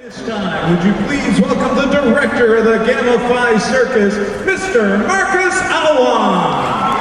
This time, would you please welcome the director of the Gamma Phi Circus, Mr. Marcus Alwan.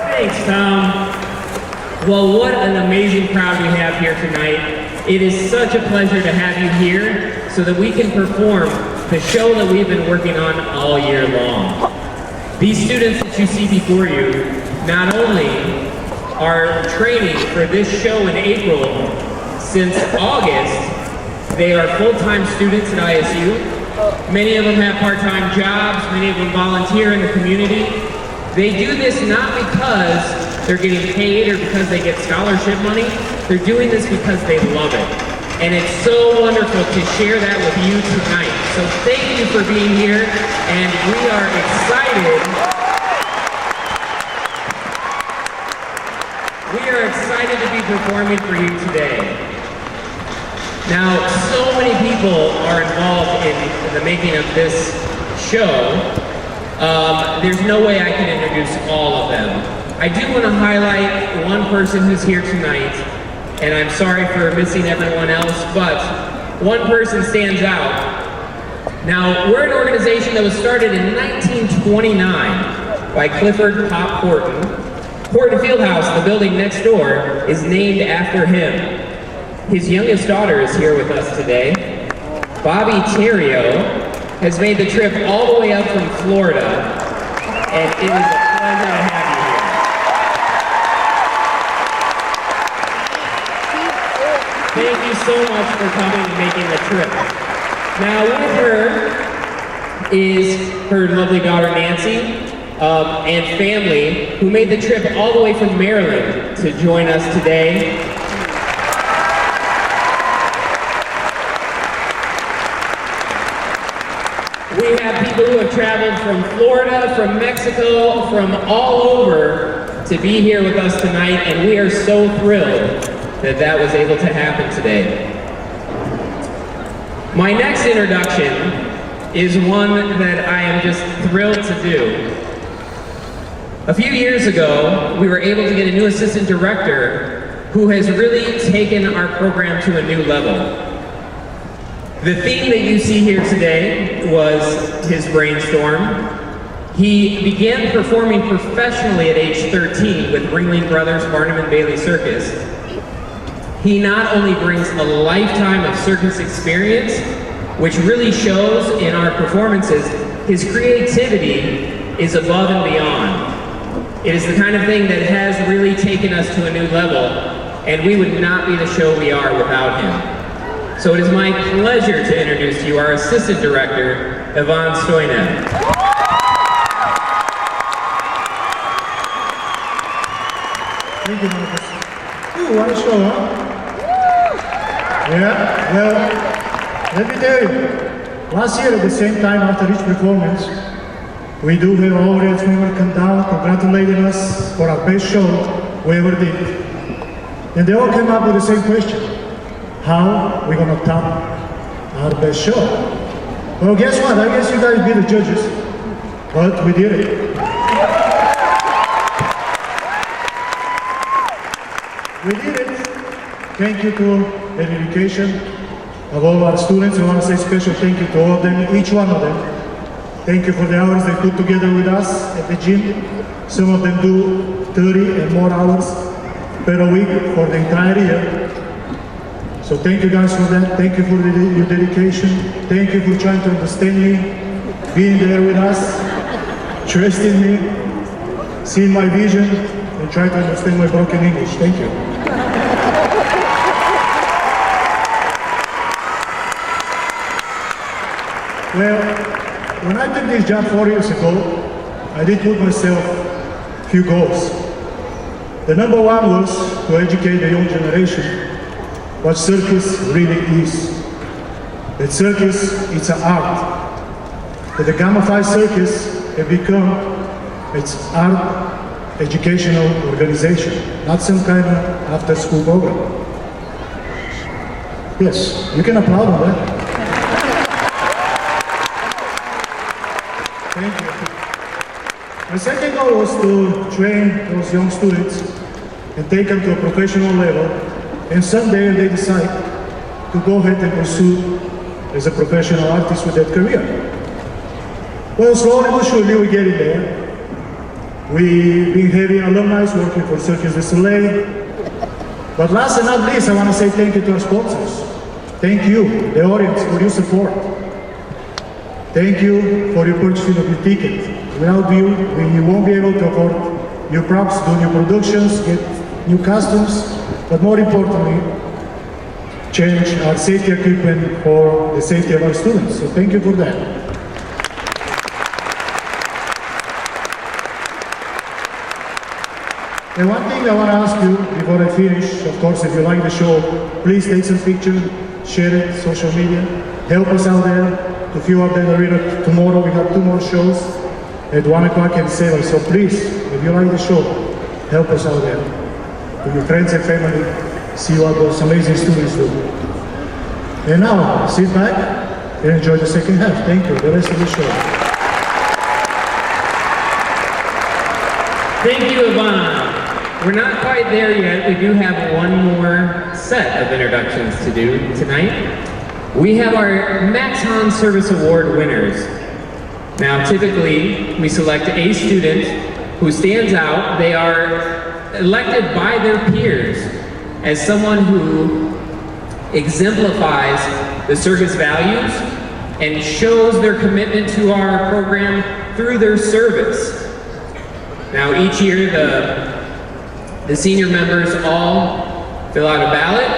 Thanks, Tom. Well, what an amazing crowd we have here tonight. It is such a pleasure to have you here so that we can perform the show that we've been working on all year long. These students that you see before you not only are training for this show in April since August, they are full-time students at ISU. Many of them have part-time jobs, many of them volunteer in the community. They do this not because they're getting paid or because they get scholarship money. They're doing this because they love it. And it's so wonderful to share that with you tonight. So thank you for being here, and we are excited. We are excited to be performing for you today. Now, so many people are involved in the making of this show. There's no way I can introduce all of them. I do want to highlight one person who's here tonight, and I'm sorry for missing everyone else, but one person stands out. Now, we're an organization that was started in 1929 by Clifford Pop Horton. Horton Fieldhouse, the building next door, is named after him. His youngest daughter is here with us today. Bobby Terrio has made the trip all the way up from Florida, and it is a pleasure to have you here. Thank you so much for coming and making the trip. Now with her is her lovely daughter Nancy and family, who made the trip all the way from Maryland to join us today. We have people who have traveled from Florida, from Mexico, from all over to be here with us tonight, and we are so thrilled that that was able to happen today. My next introduction is one that I am just thrilled to do. A few years ago, we were able to get a new assistant director who has really taken our program to a new level. The theme that you see here today was his brainstorm. He began performing professionally at age 13 with Ringling Brothers Barnum and Bailey Circus. He not only brings a lifetime of circus experience, which really shows in our performances, his creativity is above and beyond. It is the kind of thing that has really taken us to a new level, and we would not be the show we are without him. So it is my pleasure to introduce to you our Assistant Director, Ivan Stoynev. Thank you, Marcus. Ooh, what a show, huh? Yeah, well, let me tell you, last year at the same time after each performance, we do have audience members come down congratulating us for our best show we ever did. And they all came up with the same question. How are we going to top our best show? Well, guess what? I guess you guys be the judges, but we did it. We did it. Thank you to the dedication of all our students. I want to say special thank you to all of them, each one of them. Thank you for the hours they put together with us at the gym. Some of them do 30 and more hours per week for the entire year. So thank you guys for that. Thank you for your dedication. Thank you for trying to understand me, being there with us, trusting me, seeing my vision, and trying to understand my broken English. Thank you. Well, when I took this job 4 years ago, I did put myself a few goals. The number one was to educate the young generation what circus really is. That circus, it's an art. That the Gamma Phi Circus have become its art educational organization, not some kind of after-school program. Yes, you can applaud on that. Thank you. My second goal was to train those young students and take them to a professional level, and someday they decide to go ahead and pursue as a professional artist with that career. Well, slowly but surely we're getting there. We've been having alumni working for Circus du Soleil. But last and not least, I want to say thank you to our sponsors. Thank you, the audience, for your support. Thank you for your purchasing of your ticket. Without you, we won't be able to afford new props, do new productions, get new costumes, but more importantly, change our safety equipment for the safety of our students. So thank you for that. And one thing I want to ask you before I finish, of course, if you like the show, please take some pictures, share it, social media, help us out there to fill up the arena. Tomorrow we have 2 more shows at 1 o'clock and 7. So please, if you like the show, help us out there. To your friends and family, see what those amazing students do. And now, sit back and enjoy the second half. Thank you. The rest of the show. Thank you, Ivana. We're not quite there yet. We do have one more set of introductions to do tonight. We have our Gamma Phi Service Award winners. Now, typically, we select a student who stands out. They are elected by their peers as someone who exemplifies the circus values and shows their commitment to our program through their service. Now, each year, the senior members all fill out a ballot.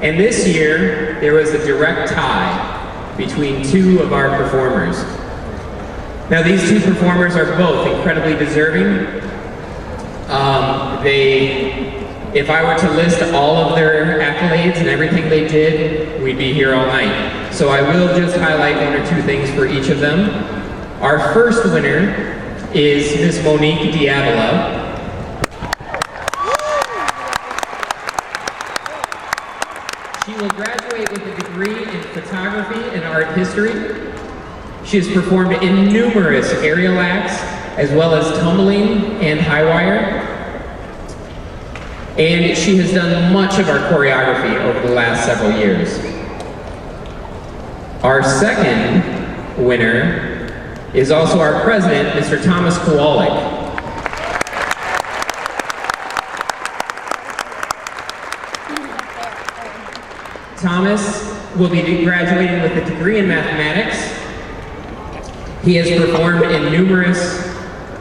And this year, there was a direct tie between 2 of our performers. Now, these 2 performers are both incredibly deserving. If I were to list all of their accolades and everything they did, we'd be here all night. So I will just highlight 1 or 2 things for each of them. Our first winner is Miss Monique Diavola. She will graduate with a degree in photography and art history. She has performed in numerous aerial acts, as well as tumbling and high wire. And she has done much of our choreography over the last several years. Our second winner is also our president, Mr. Thomas Kowalik. Thomas will be graduating with a degree in mathematics. He has performed in numerous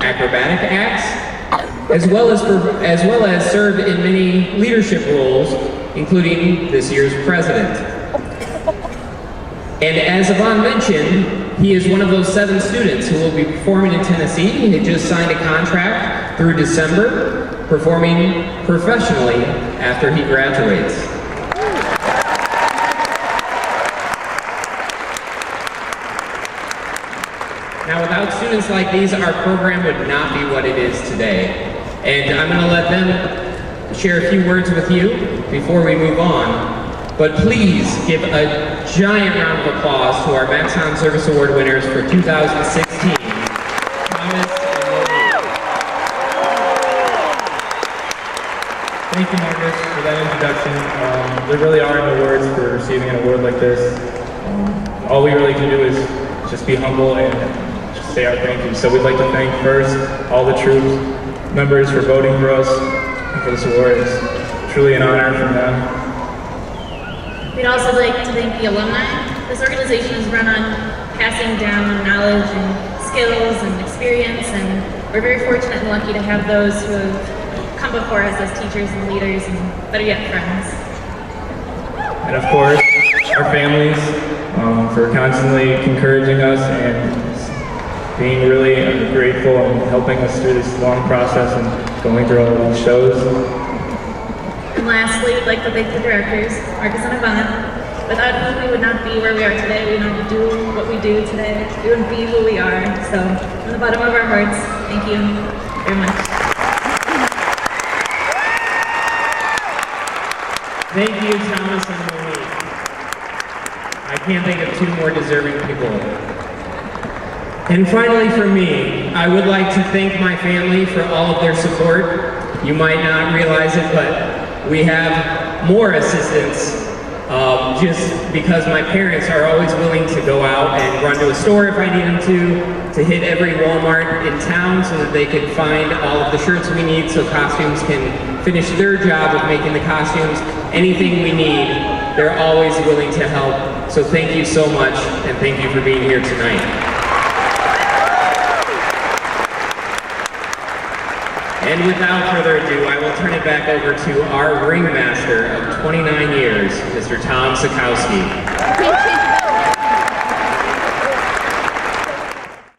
acrobatic acts, as well as served in many leadership roles, including this year's president. And as Yvonne mentioned, he is one of those 7 students who will be performing in Tennessee. He had just signed a contract through December, performing professionally after he graduates. Now, without students like these, our program would not be what it is today. And I'm going to let them share a few words with you before we move on. But please give a giant round of applause to our Gamma Phi Service Award winners for 2016, Thomas and Monique. Thank you, Marcus, for that introduction. There really are no words for receiving an award like this. All we really can do is just be humble and just say our thank you. So we'd like to thank first all the troop members for voting for us and for this award. It's truly an honor from them. We'd also like to thank the alumni. This organization is run on passing down knowledge and skills and experience, and we're very fortunate and lucky to have those who have come before us as teachers and leaders and better yet, friends. And of course, our families for constantly encouraging us and being really grateful and helping us through this long process and going through all these shows. And lastly, we'd like to thank the directors, Marcus and Ivana. Without whom we would not be where we are today. We wouldn't do what we do today. We wouldn't be who we are. So, from the bottom of our hearts, thank you very much. Thank you, Thomas and Monique. I can't think of 2 more deserving people. And finally for me, I would like to thank my family for all of their support. You might not realize it, but we have more assistants just because my parents are always willing to go out and run to a store if I need them to hit every Walmart in town so that they can find all of the shirts we need so costumes can finish their job of making the costumes. Anything we need, they're always willing to help. So thank you so much, and thank you for being here tonight. And without further ado, I will turn it back over to our ringmaster of 29 years, Mr. Tom Sikowski.